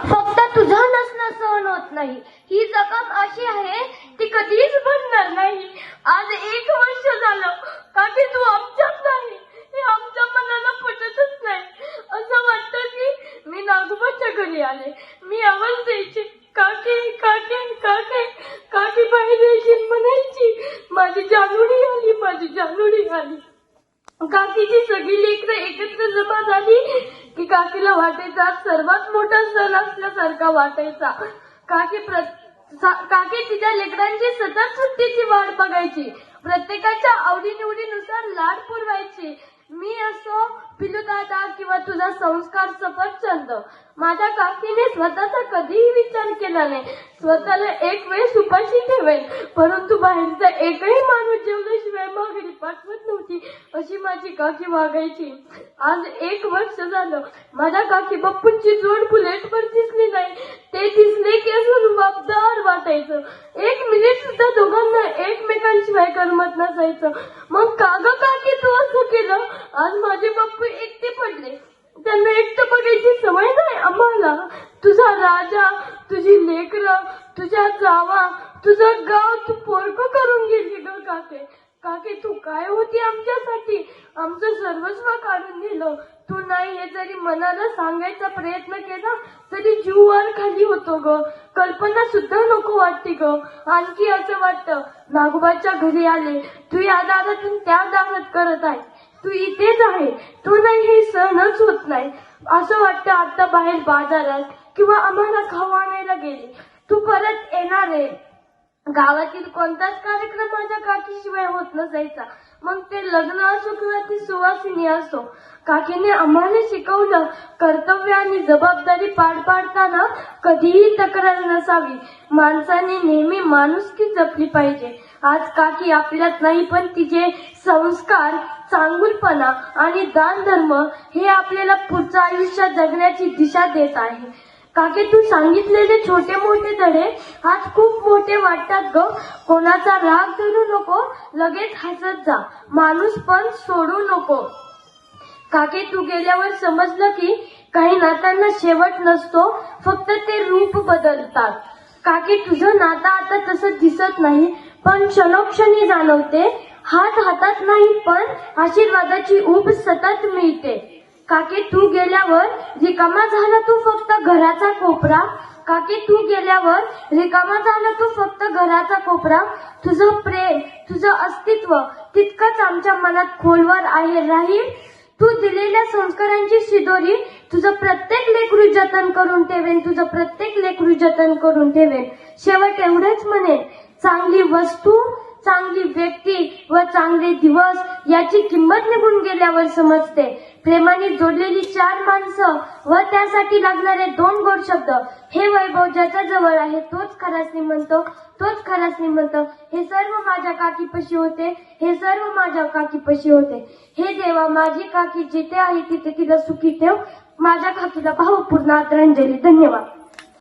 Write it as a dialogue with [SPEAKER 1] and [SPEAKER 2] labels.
[SPEAKER 1] फक्त तुझा नसणं सहन होत नाही. ही जखम अशी आहे ती कधीच भरणार नाही. आज 1 वर्ष झालं काकी तू आमच्यात नाही. हे आमच्या मनाला पटतच नाही. असं वाटतं की मी नागोबाच्या घरी आले. मी आवाज द्यायची, काकी काकी काकी. काकी बाहेर येशील म्हणायची, माझी जानूडी आली, माझी जानूडी आली. काकीची सगळी लेकरं एकत्र जमा झाली की काकीला वाटायचा सर्वात मोठा सण असल्यासारखा वाटायचा. काकी तिच्या लेकरांची सतत सुट्टीची वाट बघायची. प्रत्येकाच्या आवडीनिवडीनुसार लाड पुरवायची. मी असो, पिलू दादा किंवा तुझा संस्कार सफरचंद. माझ्या काकीने स्वतःचा कधीही विचार केला नाही. स्वतःला एक वेळ उपाशी ठेवेल, परंतु बाहेरचा एकही माणूस जेवल्याशिवाय माघारी पाठवत नव्हती, अशी माझी काकी वागायची. आज 1 वर्ष झालं माझ्या काकी बाप्पूंची जोड बुलेटवर दिसली नाही. ते दिसले की असं रुबाबदार वाटायचं. 1 मिनिट सुद्धा दोघांना एकमेकांशिवाय करमत नसायचं. मग का ग काकी तू असं केलं? आज माझे बाप्पू एकटे पडले. त्यांना एकटं बघायची सवय नाही आम्हाला. तुझा राजा, तुझी लेकरं, तुझ्या जावा, तुझं गाव तू पोरकं करून गेली ग काके. काके तू काय होती आमच्यासाठी? आमचं सर्वस्व काढून दिलं. तू नाही हे जरी मनाला सांगायचा प्रयत्न केला तरी जीव वर खाली होतो ग. कल्पना सुद्धा नको वाटते ग. आणखी असं वाटतं नागोबाच्या घरी आले, तू या दारातून त्या दारात करत आहे, तू इथेच आहे, तू नाही हे सहनच होत नाही. असं वाटतं आता बाहेर बाजारात किंवा आम्हाला खाऊ आणायला गेली, तू परत येणार आहे. गावातील कोणताच कार्यक्रम माझ्या काकीशिवाय होत नसायचा. मग ते लग्न असो किंवा ती सुवासिनी असो. काकीने आम्हाला शिकवलं, कर्तव्य आणि जबाबदारी पार पाडताना कधीही तक्रार नसावी. माणसाने नेहमी माणुसकी जपली पाहिजे. आज काकी आपल्यात नाही, पण तिचे संस्कार, चांगुलपणा आणि दान धर्म हे आपल्याला पुढच्या आयुष्यात जगण्याची दिशा देत आहे. काकी तू सांगितलेले छोटे मोठे धडे आज खूप मोठे वाटतात ग. कोणाचा राग धरू नको, लगेच हसत जा, माणूस पण सोडू नको. काकी तू गेल्यावर समजलं की काही नात्यांना शेवट नसतो, फक्त ते रूप बदलतात. काकी तुझं नातं आता तसं दिसत नाही, पण क्षणोक्षणी जाणवते. हात हातात नाही, पण आशीर्वादाची ऊब सतत मिळते. काकी तू गेल्यावर रिकामा झाला तू फक्त घराचा कोपरा. काकी तू गेल्यावर रिकामा झाला तू फक्त घराचा कोपरा. तुझं प्रेम, तुझं अस्तित्व तितकंच आमच्या मनात खोलवर आहे राहील. तू दिलेल्या संस्कारांची शिदोरी तुझं प्रत्येक लेकरू जतन करून ठेवेन, तुझं प्रत्येक लेकरू जतन करून ठेवेन. शेवट एवढेच म्हणेन, चांगली वस्तू, चांगली व्यक्ती व चांगले दिवस याची किंमत निघून गेल्यावर समजते. प्रेमाने जोडलेली 4 माणसं व त्यासाठी लागणारे 2 गोड शब्द, हे वैभव ज्याच्या जवळ आहे तोच खरा श्रीमंत, तोच खरा श्रीमंत. हे सर्व माझ्या काकीपाशी होते, हे सर्व माझ्या काकीपाशी होते. हे देवा, माझी काकी जिथे आहे तिथे तिला सुखी ठेव. माझ्या काकीला भावपूर्ण आदरांजली. धन्यवाद.